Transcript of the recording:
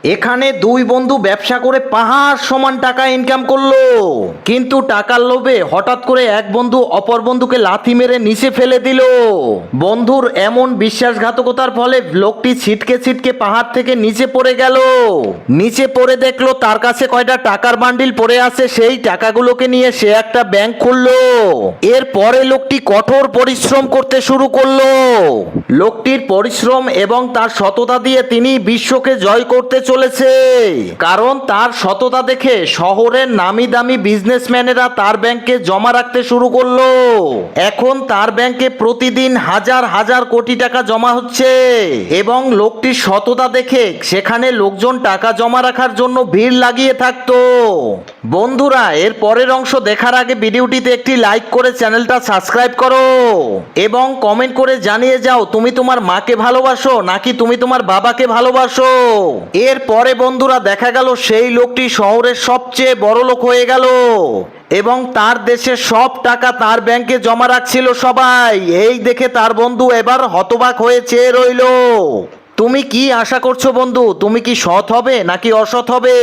এখানে দুই বন্ধু ব্যবসা করে পাহাড় সমান টাকা ইনকাম করলো, কিন্তু টাকার লোভে হঠাৎ করে এক বন্ধু অপর বন্ধুকে লাথি মেরে নিচে ফেলে দিল। বন্ধুর এমন বিশ্বাসঘাতকতার ফলে লোকটি ছিটকে ছিটকে পাহাড় থেকে নিচে পড়ে গেল। নিচে পড়ে দেখলো তার কাছে কয়টা টাকার বান্ডিল পড়ে আছে, সেই টাকাগুলোকে নিয়ে সে একটা ব্যাংক খুললো। এরপরে লোকটি কঠোর পরিশ্রম করতে শুরু করলো। লোকটির পরিশ্রম এবং তার সততা দিয়ে তিনি বিশ্বকে জয় করতে চলেছে, কারণ তার সততা দেখে শহরের নামি দামি বিজনেসম্যানেরা তার ব্যাংকে জমা রাখতে শুরু করলো। এখন তার ব্যাংকে প্রতিদিন হাজার হাজার কোটি টাকা জমা হচ্ছে এবং লোকটির সততা দেখে সেখানে লোকজন টাকা জমা রাখার জন্য ভিড় লাগিয়ে থাকতো। বন্ধুরা, এর পরের অংশ দেখার আগে ভিডিওটিতে একটি লাইক করে চ্যানেলটা সাবস্ক্রাইব করো এবং কমেন্ট করে জানিয়ে যাও তুমি তোমার মাকে ভালোবাসো নাকি তুমি তোমার বাবাকে ভালোবাসো। এর পরে বন্ধুরা দেখা গেল সেই লোকটি শহরের সবচেয়ে বড় লোক হয়ে গেল এবং তার দেশের সব টাকা তার ব্যাংকে জমা রাখছিল সবাই। এই দেখে তার বন্ধু এবার হতবাক হয়ে চেয়ে রইল। তুমি কি আশা করছো বন্ধু? তুমি কি সৎ হবে নাকি অসৎ হবে?